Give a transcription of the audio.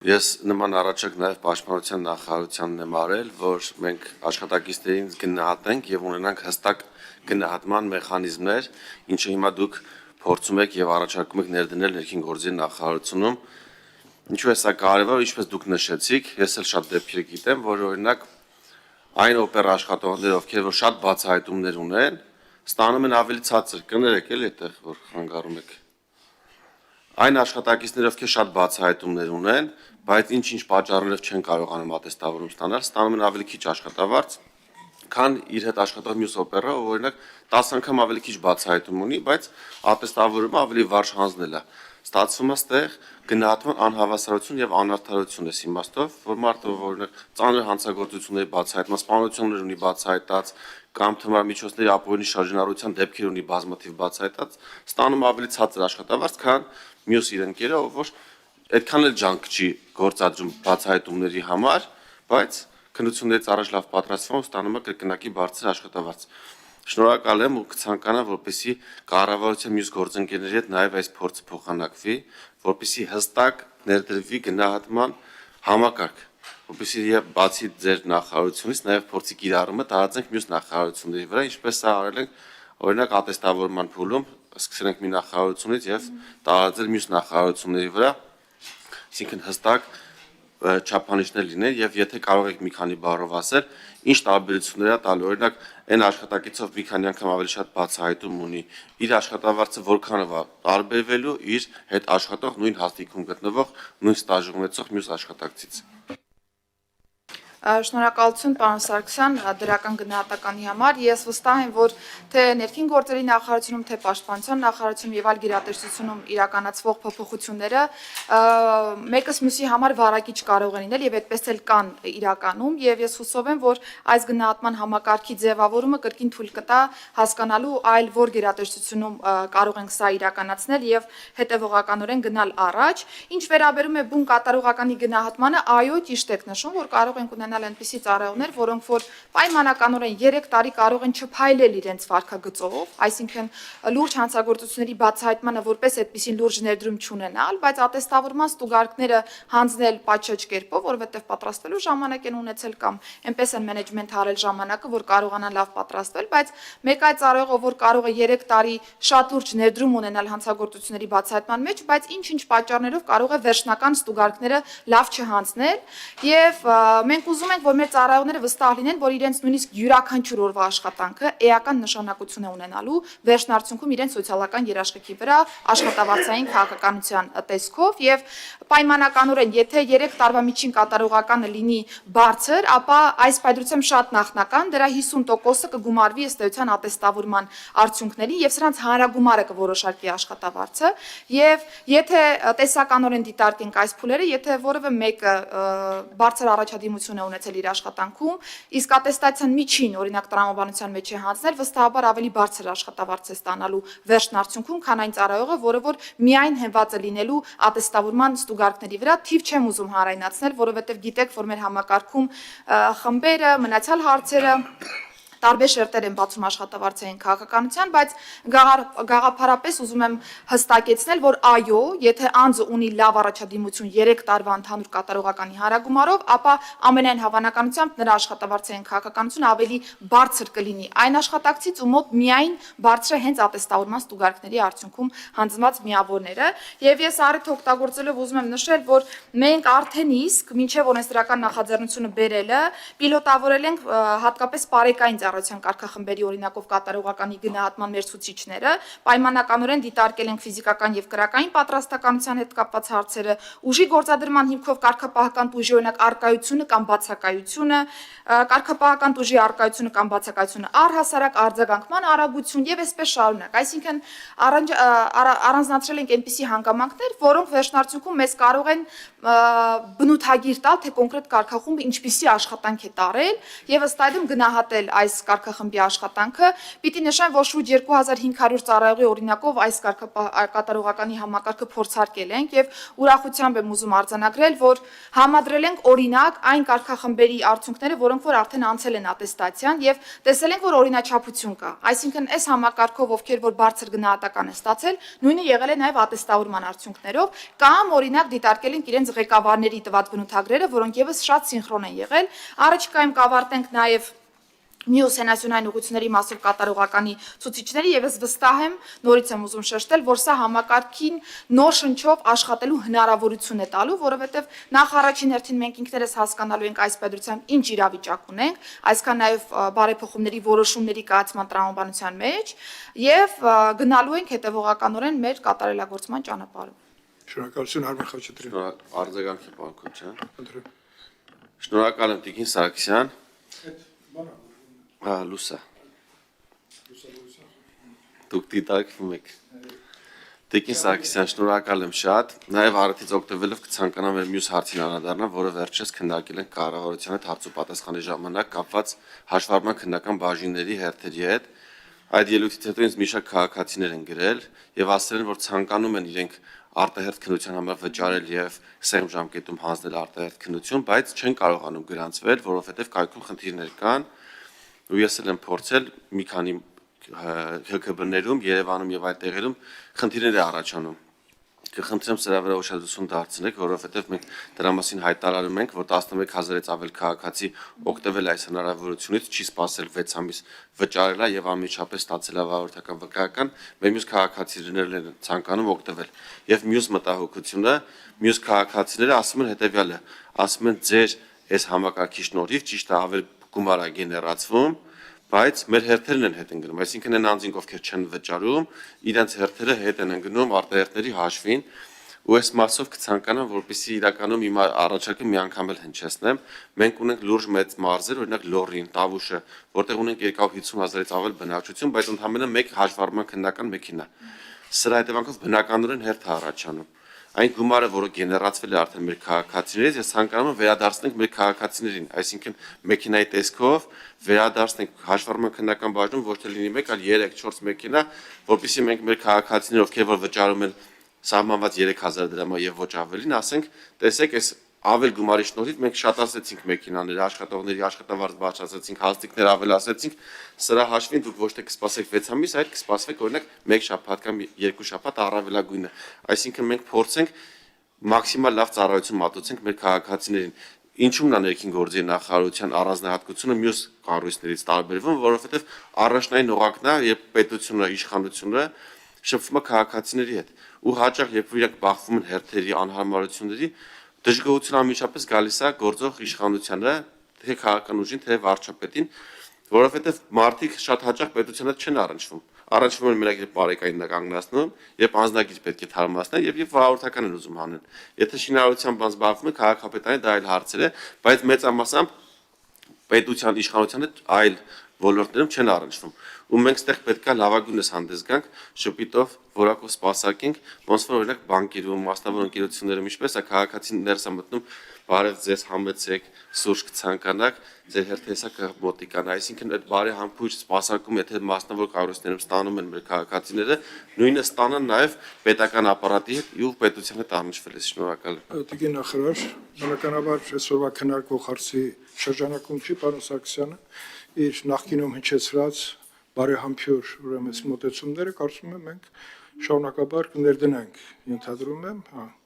Ես նման առաջարկ նաև պաշտպանության նախարարությանն եմ արել, որ մենք աշխատակիցներին գնահատենք եւ ունենանք հստակ գնահատման մեխանիզմներ, ինչը հիմա դուք փորձում եք եւ առաջարկում եք ներդնել ներքին գործերի նախարարությունում։ Ինչու է սա կարևոր, ինչպես դուք նշեցիք, ես էլ շատ դեպքեր գիտեմ, որ օրինակ այն օպերա աշխատողները, ովքեր որ շատ բացահայտումներ ունեն, ստանում են ավելի ցածր, կներեք էլի այդտեղ որ խանգարում եք։ Այն աշխատակիցները, ովքեր շատ բացահայտումներ ունեն, բայց ինչ-ինչ պատճառներով չեն կարողանում ատեստավորում ստանալ, ստանում են ավելի քիչ աշխատավարձ, քան իր հետ աշխատող մյուս օպերա, ով օրինակ 10 անգամ ավելի քիչ բացահայտում ունի, բայց ատեստավորումը ավելի վարժ հանձնել է։ Ստացվում է ստեղ գնահատման անհավասարություն եւ անարդարություն է իմաստով, որ մարդը օրինակ ծանր հանցագործությունների բացահայտման, սպանություններ ունի բացահայտած կամ թմար միջոցների ապօրինի շարժանառության դեպքեր ունի բազմաթիվ բացահայտած, ստանում ավելի ցածր աշխատավարձ, քան մյուս իր ընկերը, ով որ այդքան էլ ջանք չի գործադրում բացահայտումների համար, բայց քննություններից առաջ լավ պատրաստվում ստանում է կրկնակի բարձր աշխատավարձ։ Շնորհակալ եմ ու կցանկանամ, որպեսզի կառավարության մյուս գործընկերների հետ նաև այս փորձը փոխանակվի, որպեսզի հստակ ներդրվի գնահատման համակարգ, որպեսզի բացի ձեր նախարարությունից նաև փորձի կիրառումը տարածենք մյուս նախարարությունների վրա, ինչպես սա արել ենք օրինակ ատեստավորման փուլում, սկսել ենք մի նախարարությունից եւ տարածել մյուս նախարարությունների վրա, այսինքն հստակ չափանիշներ լինեն եւ եթե կարող եք մի քանի բառով ասել, ինչ տարբերություններ է տալու, օրինակ այն աշխատակիցով մի քանի անգամ ավելի շատ բացահայտում ունի, իր աշխատավարձը որքանով է տարբերվելու իր հետ աշխատող նույն հաստիքում գտնվող նույն ստաժ ունեցող մյուս աշխատակցից։ Շնորհակալություն պարոն Սարգսյան դրական գնահատականի համար։ Ես վստահ եմ, որ թե ներքին գործերի նախարարությունում, թե պաշտպանության նախարարությունում եւ այլ գերատեսչությունում իրականացվող փոփոխությունները մեկս մյուսի համար վարակիչ կարող են լինել եւ այդպես էլ կան իրականում եւ ես հուսով եմ, որ այս գնահատման համակարգի ձևավորումը կրկին թույլ կտա հասկանալու այլ որ գերատեսչությունում կարող ենք սա իրականացնել եւ հետեւողականորեն գնալ առաջ։ Ինչ վերաբերում է բուն կատարողականի գնահատմանը, այո, ճիշտ եք նշում, որ կարող ենք ունենալ այնպիսի ծառայողներ, որոնք որ պայմանականորեն 3 տարի կարող են չփայլել իրենց վարքագծով, այսինքն լուրջ հանցագործությունների բացահայտմանը որպես այդպիսին լուրջ ներդրում չունենալ, բայց ատեստավորման ստուգարկները հանձնել պատշաճ կերպով, որովհետև պատրաստվելու ժամանակ են ունեցել կամ այնպես են մենեջմենթ արել ժամանակը, որ կարողանան լավ պատրաստվել, բայց մեկ այլ ծառայողը, որ կարող է 3 տարի շատ լուրջ ներդրում ունենալ հանցագործությունների բացահայտման մեջ, բայց ինչ-ինչ պատճառներով կարող է վերջնական ստուգարկները լավ չհանձնել եւ մենք ուզում ենք, որ մեր ծառայողները վստահ լինեն, որ իրենց նույնիսկ յուրաքանչյուր օրվա աշխատանքը էական նշանակություն է ունենալու վերջնարդյունքում իրենց սոցիալական երաշխիքի վրա աշխատավարձային քաղաքականության տեսքով եւ պայմանականորեն, եթե 3 տարվա միջին կատարողականը լինի բարձր, ապա այս պայծրությամբ շատ նախնական դրա 50%-ը կգումարվի ըստ էության ատեստավորման արդյունքներին եւ սրանց հանրագումարը կորոշարկի աշխատավարձը եւ եթե տեսականորեն դիտարկենք այս փուլերը, եթե որևէ մեկը բարձր առաջադիմություն է ունեցել իր աշխատանքում, իսկ ատեստացիան միջին, օրինակ տրամաբանության մեջ է հանձնել, վստահաբար ավելի բարձր աշխատավարձ է ստանալու վերջն արդյունքում, քան այն ծառայողը, որը որ միայն հենված է լինելու ատեստավորման ստուգարկների վրա, թիվ չեմ ուզում հանրայնացնել, որովհետև գիտեք, որ մեր համակարգում խմբերը, մնացյալ հարցերը տարբեր շերտեր են բացում աշխատավարձային քաղաքականության, բայց գաղափարապես ուզում եմ հստակեցնել, որ այո, եթե անձը ունի լավ առաջադիմություն 3 տարվա ընդհանուր կատարողականի հանրագումարով, ապա ամենայն հավանականությամբ նրա աշխատավարձային քաղաքականությունը ավելի բարձր կլինի այն աշխատակցից, ում մոտ միայն բարձր է հենց ատեստավորման ստուգարկների արդյունքում հանձնված միավորները, եւ ես առիթ օգտագործելով ուզում եմ նշել, որ մենք արդեն իսկ մինչեւ օրենսդրական նախաձեռնությունը բերելը պիլոտավորել ենք հատկապես բարեկային ծառայության կարգախմբերի օրինակով կատարողականի գնահատման մեր ցուցիչները, պայմանականորեն դիտարկել ենք ֆիզիկական եւ կրակային պատրաստականության հետ կապված հարցերը, ուժի գործադրման հիմքով կարգապահական տուժի օրինակ արկայությունը կամ բացակայությունը, կարգապահական տուժի արկայությունը կամ բացակայությունը, առհասարակ արձագանքման արագություն եւ այսպես շարունակ։ Այսինքն առանձնացրել ենք այնպիսի հանգամանքներ, որոնք վերջնարդյունքում մեզ կարող են բնութագիր տալ, թե կոնկրետ կարգախումբը ինչպիսի աշխատանք է տարել եւ ըստ այդմ գնահատել այս կարգախմբի աշխատանքը։ Պիտի նշեմ, որ շուրջ 2500 ծառայողի օրինակով այս կատարողականի համակարգը փորձարկել ենք եւ ուրախությամբ եմ ուզում արձանագրել, որ համադրել ենք օրինակ այն կարգախմբերի արդյունքները, որոնք որ արդեն անցել են ատեստացիան եւ տեսել ենք, որ օրինաչափություն կա։ Այսինքն այս համակարգով ովքեր որ բարձր գնահատական են ստացել, նույնը եղել է նաեւ ատեստավորման արդյունքներով կամ օրինակ դիտարկել ենք իրենց ինձ ղեկավարների տված բնութագրերը, որոնք եւս շատ սինխրոն են եղել։ Առաջիկայում կավարտենք նաեւ մյուս հենասյունային ուղղությունների մասով կատարողականի ցուցիչների եւ ես վստահ եմ, նորից եմ ուզում շեշտել, որ սա համակարգին նոր շնչով աշխատելու հնարավորություն է տալու, որովհետեւ նախ առաջին հերթին մենք ինքներս հասկանալու ենք այս պետությամբ ինչ իրավիճակ ունենք, այսքան նաեւ բարեփոխումների որոշումների կայացման տրամաբանության մեջ եւ գնալու ենք հետեւողականորեն մեր կատարելագործման ճանապարհով։ Շնորհակալություն Արմեն Խաչատրյան։ Արձագանքի բան քոչան։ Ընտրեմ։ Շնորհակալ եմ Տիկին Սարգսյան։ Լուսա։ Դուք դիտարկվում եք։ Տիկին Սարգսյան, շնորհակալ եմ շատ։ Նաև արդից օգտվելով կցանկանամ մեր մյուս հարցին անդրադառնալ, որը վերջերս քննարկել ենք կառավարության հետ հարց ու պատասխանի ժամանակ կապված հաշվառման քննական բաժինների հերթերի հետ։ Այդ ելույթից հետո ինձ մի շարք քաղաքացիներ են գրել եւ ասել են, որ ցանկանում են իրենք արտահերթ քննության համար վճարել եւ սեղմ ժամկետում հանձնել արտահերթ քննություն, բայց չեն կարողանում գրանցվել, որովհետեւ կայքում խնդիրներ կան։ Ու ես էլ եմ փորձել մի քանի ՀԿԲ-ներում, Երևանում եւ այլ տեղերում խնդիրներ է առաջանում։ Կխնդրեմ սրա վրա ուշադրություն դարձնեք, որովհետեւ մենք դրա մասին հայտարարում ենք, որ 11000-ից ավել քաղաքացի օգտվել այս հնարավորությունից, չի սпасել 6 ամիս վճարելա եւ անմիջապես ստացել ավարտական վկայական, մեր մյուս քաղաքացիներն են ցանկանում օգտվել։ Եվ մյուս մտահոգությունը, մյուս քաղաքացիները ասում են հետեւյալը, ասում են ձեր այս համակարգի շնորհիվ ճիշտ է ավել գումար է գեներացվում, բայց մեր հերթերն են հետ ընկնում, այսինքն այն անձինք, ովքեր չեն վճարում, իրենց հերթերը հետ են ընկնում արտահերթերի հաշվին, ու այս մասով կցանկանամ, որպեսզի իրականում իմ առաջարկը մի անգամ էլ հնչեցնեմ, մենք ունենք լուրջ մեծ մարզեր, օրինակ Լոռին, Տավուշը, որտեղ ունենք 250,000-ից ավել բնակչություն, բայց ընդհանրապես մեկ հաշվառման քննական մեքենա։ Սրա հետևանքով բնականորեն հերթ է առաջանում։ Այն գումարը, որը գեներացվել է արդեն մեր քաղաքացիներից, ես ցանկանում եմ վերադարձնենք մեր քաղաքացիներին, այսինքն մեքենայի տեսքով վերադարձնենք հաշվառման քննական բաժնում ոչ թե լինի 1, այլ 3-4 մեքենա, որովհետեւ մենք մեր քաղաքացիները, ովքեր որ վճարում են սահմանված 3000 դրամը եւ ոչ ավելին, ասենք, տեսեք, այս ավել գումարի շնորհիվ մենք շատացեցինք մեքենաները, աշխատողների աշխատավարձ բարձրացրեցինք, հաստիկներ ավելացրեցինք, սրա հաշվին դուք ոչ թե կսպասեք 6 ամիս, այլ կսպասվեք օրինակ 1 շաբաթ կամ 2 շաբաթ առավելագույնը։ Այսինքն մենք փորձենք մաքսիմալ լավ ծառայություն մատուցենք մեր քաղաքացիներին։ Ինչու՞մն է ներքին գործերի նախարարության առանձնահատկությունը մյուս կառույցներից տարբերվում, որովհետև առաջնային օղակն է, երբ պետությունը, իշխանությունը շփվում է քաղաքացիների հետ։ Ու հաճախ երբ իրենք բախվում են հերթերի անհարմարությունների, դժգոհություն անմիջապես գալիս է գործող իշխանությանը, թե քաղաքական ուժին, թե վարչապետին, որովհետև մարդիկ շատ հաճախ պետության հետ չեն առնչվում։ Առնչվում են մենակ երբ բարեկային կանգնացնում, երբ անձնագիր պետք է թարմացնել եւ վարորդական են ուզում հանեն։ Եթե շինարարությամբ բան զբաղվում է, քաղաքապետարանի դա այլ հարցեր է, բայց մեծամասամբ պետության իշխանության հետ այլ ոլորտներում չեն առնչվում։ Ու մենք ստեղ պետքա լավագույնս հանդես գանք, շփիտով, որակով սպասարկենք, ոնց որ օրինակ բանկերում, մասնավոր ընկերություններում ինչպես է քաղաքացին ներս է մտնում, բարև ձեզ համեցեք, սուրճ կցանկանաք, ձեր հերթեսա կմոտիկանա, այսինքն այդ բարի համբույր սպասարկում, եթե մասնավոր կառույցներում ստանում են մեր քաղաքացիները, նույնը ստանան նաև պետական ապարատի հետ ու պետության հետ առնչվել է, շնորհակալ եմ։ Տիկին նախարար, բնականաբար այսօրվա քննարկվող հարցի շրջանակում չի պարոն Սարգսյանը, իր նախկինում հնչեցրած բարեհամբույր ուրեմն մոտեցումները կարծում եմ մենք շարունակաբար կներդնենք, ենթադրում եմ,